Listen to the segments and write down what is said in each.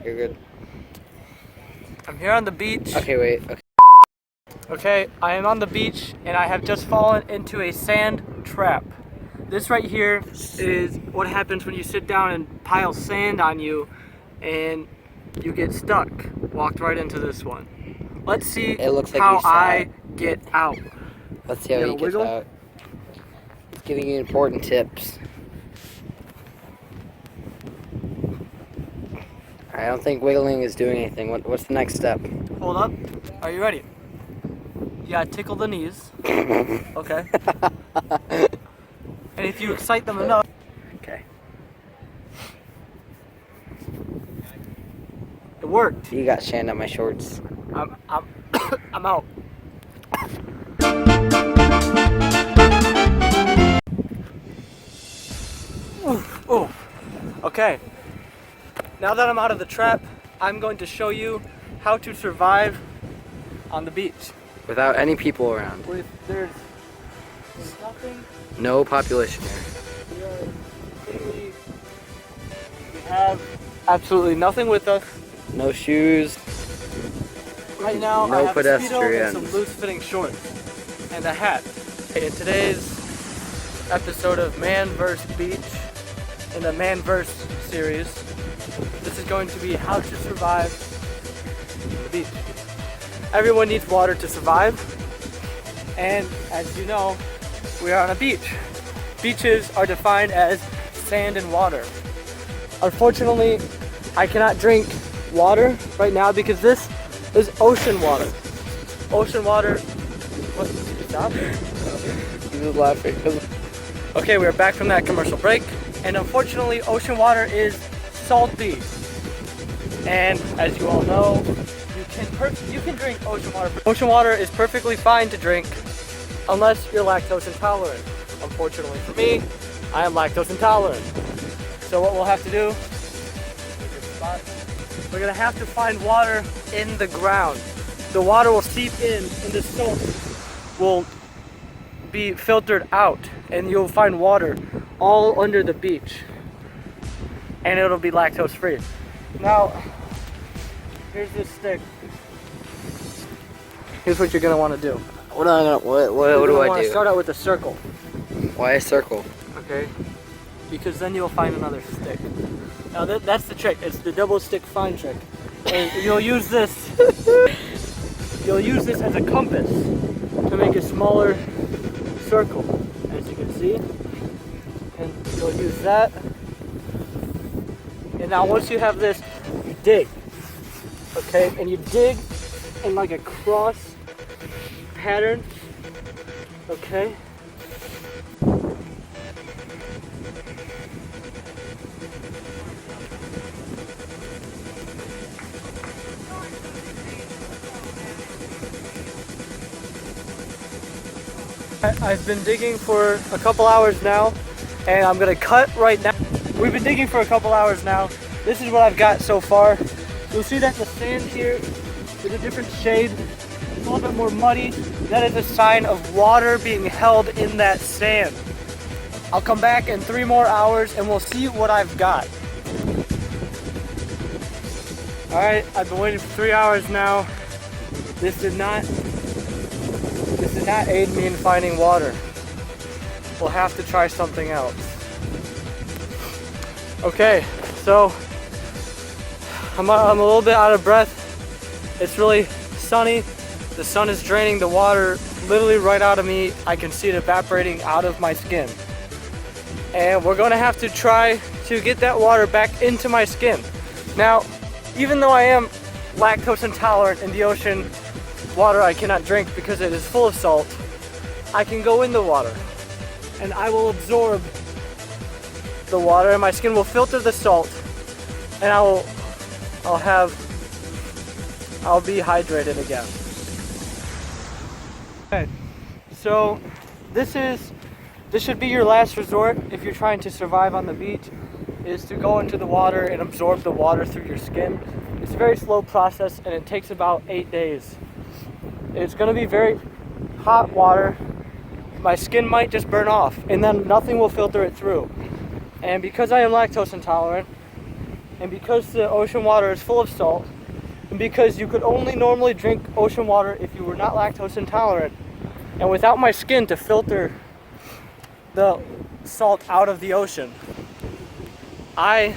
You're good. I'm here on the beach. Okay, wait. Okay. Okay, I am on the beach and I have just fallen into a sand trap. This right here is what happens when you sit down and pile sand on you and you get stuck. Walked right into this one. Let's see It looks like how you sat. I get out. Let's see how he gets out. He's giving you important tips. I don't think wiggling is doing anything. What's the next step? Hold up. Are you ready? You gotta tickle the knees. Okay. And if you excite them enough. Okay. It worked. You got sand on my shorts. I'm out. Ooh. Okay. Now that I'm out of the trap, I'm going to show you how to survive on the beach. Without any people around. There's nothing. No population here. We have absolutely nothing with us. No shoes. Right now, no I have pedestrians. a Speedo and some loose-fitting shorts and a hat. In today's episode of Man vs. Beach, in the Man vs. series, this is going to be how to survive the beach. Everyone needs water to survive, and as you know, we are on a beach. Beaches are defined as sand and water. Unfortunately, I cannot drink water right now because this is ocean water. Ocean water. What? Stop. He's just laughing. Okay, we are back from that commercial break, and unfortunately, ocean water is salty. And as you all know, you can drink ocean water. Ocean water is perfectly fine to drink unless you're lactose intolerant. Unfortunately for me, I am lactose intolerant. So what we'll have to do, we're gonna have to find water in the ground. The water will seep in and the salt will be filtered out, and you'll find water all under the beach. And it'll be lactose free. Now, here's this stick. Here's what you're gonna want to do. What do I do? Start out with a circle. Why a circle? Okay. Because then you'll find another stick. Now that's the trick. It's the double stick find trick. And you'll use this. You'll use this as a compass to make a smaller circle, as you can see. And you'll use that. And now once you have this, you dig. Okay, and you dig in like a cross pattern. Okay. I've been digging for a couple hours now, and I'm gonna cut right now. We've been digging for a couple hours now. This is what I've got so far. You'll see that the sand here is a different shade. It's a little bit more muddy. That is a sign of water being held in that sand. I'll come back in 3 more hours and we'll see what I've got. Alright, I've been waiting for 3 hours now. This did not aid me in finding water. We'll have to try something else. Okay, so I'm a little bit out of breath. It's really sunny. The sun is draining the water literally right out of me. I can see it evaporating out of my skin. And we're gonna have to try to get that water back into my skin. Now, even though I am lactose intolerant in the ocean, water I cannot drink because it is full of salt, I can go in the water and I will absorb the water and my skin will filter the salt, and I'll be hydrated again. Okay, so this should be your last resort if you're trying to survive on the beach, is to go into the water and absorb the water through your skin. It's a very slow process and it takes about 8 days. It's going to be very hot water. My skin might just burn off and then nothing will filter it through. And because I am lactose intolerant, and because the ocean water is full of salt, and because you could only normally drink ocean water if you were not lactose intolerant, and without my skin to filter the salt out of the ocean, I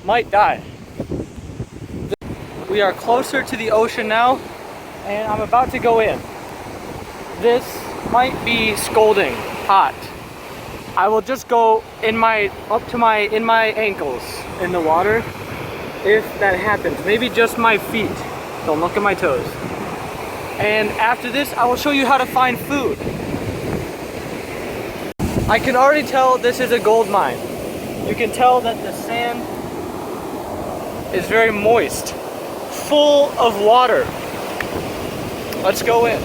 might die. We are closer to the ocean now, and I'm about to go in. This might be scalding hot. I will just go in my ankles in the water if that happens. Maybe just my feet. Don't look at my toes. And after this, I will show you how to find food. I can already tell this is a gold mine. You can tell that the sand is very moist, full of water. Let's go in.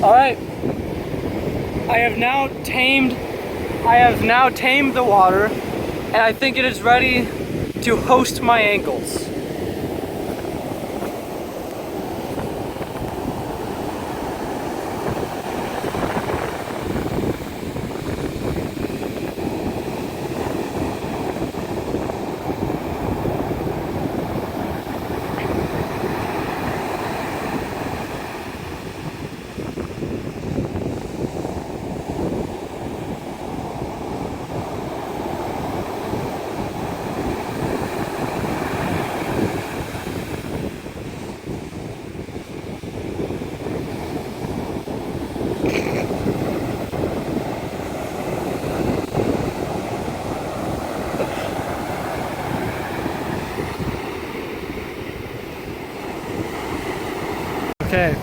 Alright, I have now tamed the water, and I think it is ready to host my ankles. Okay,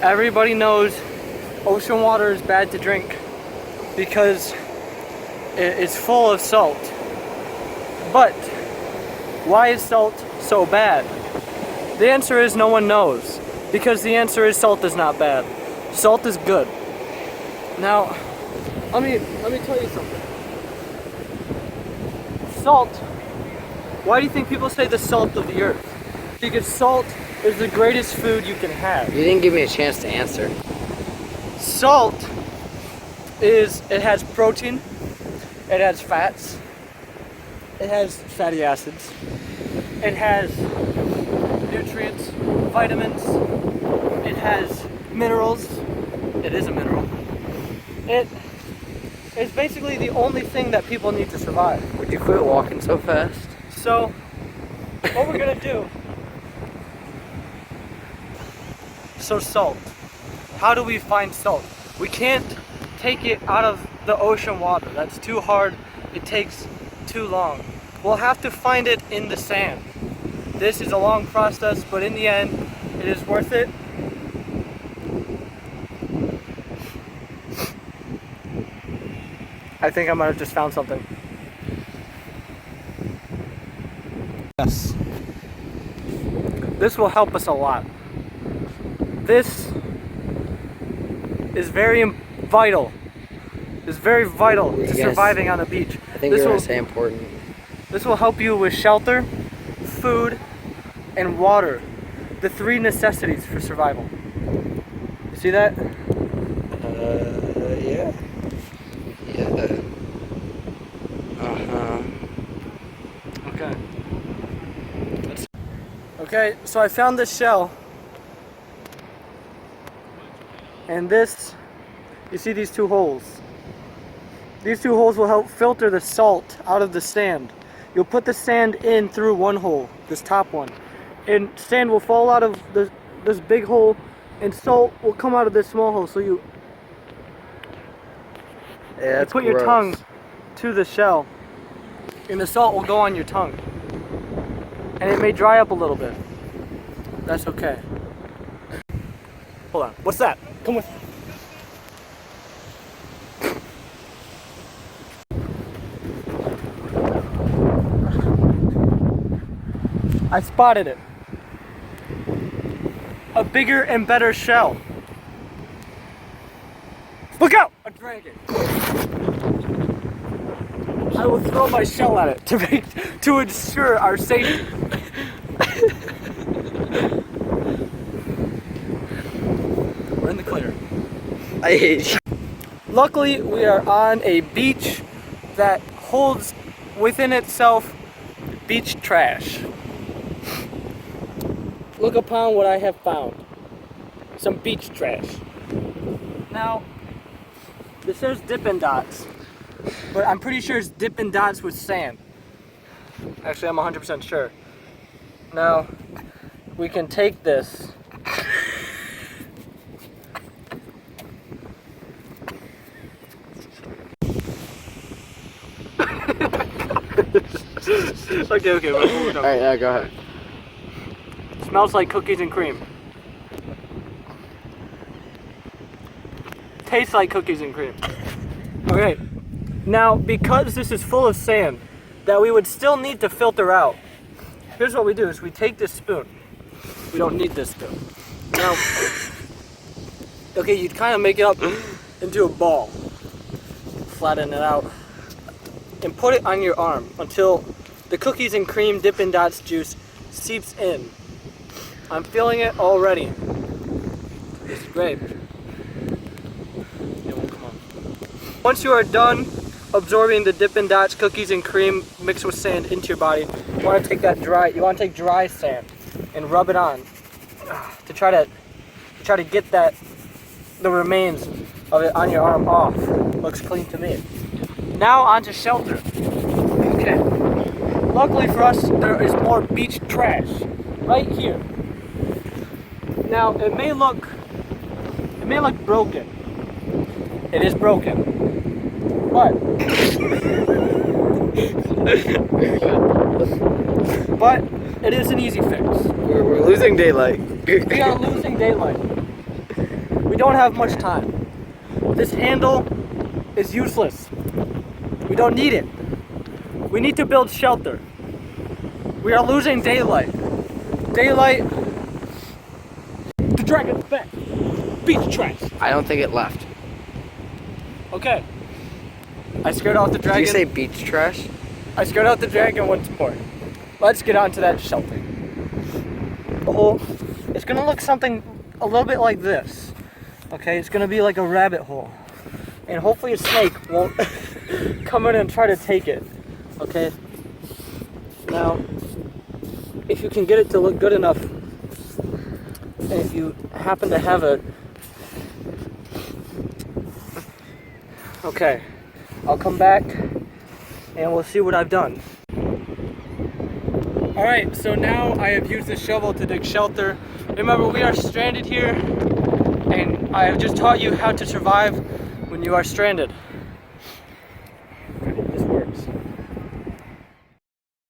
everybody knows ocean water is bad to drink because it's full of salt. But why is salt so bad? The answer is no one knows, because the answer is salt is not bad. Salt is good. Now, let me tell you something. Salt, why do you think people say the salt of the earth? Because salt is the greatest food you can have. You didn't give me a chance to answer. Salt it has protein, it has fats, it has fatty acids, it has nutrients, vitamins, it has minerals. It is a mineral. It is basically the only thing that people need to survive. Would you quit walking so fast? So, what we're gonna do. So salt. How do we find salt? We can't take it out of the ocean water. That's too hard. It takes too long. We'll have to find it in the sand. This is a long process, but in the end, it is worth it. I think I might have just found something. Yes. This will help us a lot. This is very vital. It's very vital to surviving on a beach. I think you're going to say important. This will help you with shelter, food, and water. The three necessities for survival. You see that? Yeah. Yeah. Okay, so I found this shell. And this, you see these 2 holes. These 2 holes will help filter the salt out of the sand. You'll put the sand in through 1 hole, this top one. And sand will fall out of this big hole, and salt will come out of this small hole. So you put your tongue to the shell, and the salt will go on your tongue. And it may dry up a little bit. That's okay. Hold on. What's that? Come with. I spotted it. A bigger and better shell. Look out! A dragon. I will throw my shell at it to ensure our safety. We're in the clear. I hate you. Luckily, we are on a beach that holds within itself beach trash. Look upon what I have found. Some beach trash. Now, this says Dippin' Dots, but I'm pretty sure it's Dippin' Dots with sand. Actually, I'm 100% sure. Now, we can take this. Okay, we'll Alright, now go ahead. Smells like cookies and cream. Tastes like cookies and cream. Okay, now because this is full of sand that we would still need to filter out, here's what we do is we take this spoon. We don't need this spoon. Now, okay, you'd kind of make it up into a ball. Flatten it out and put it on your arm until the cookies and cream Dippin' Dots juice seeps in. I'm feeling it already. It's great. Yeah, well, come on. Once you are done absorbing the Dippin' Dots cookies and cream mixed with sand into your body, you want to take dry sand and rub it on to try to get the remains of it on your arm off. Looks clean to me. Now onto shelter. Okay. Luckily for us, there is more beach trash right here. Now it may look broken. It is broken, but it is an easy fix. We're losing daylight. We are losing daylight. We don't have much time. This handle is useless. We don't need it. We need to build shelter. We are losing daylight. Daylight. The dragon's back. Beach trash. I don't think it left. Okay. I scared off the dragon. Did you say beach trash? I scared out the dragon once more. Let's get on to that shelter. The hole, it's gonna look something a little bit like this. Okay, it's gonna be like a rabbit hole. And hopefully a snake won't come in and try to take it. Okay? Now, if you can get it to look good enough, and if you happen to have it, okay, I'll come back and we'll see what I've done. Alright, so now I have used the shovel to dig shelter. Remember, we are stranded here, and I have just taught you how to survive when you are stranded.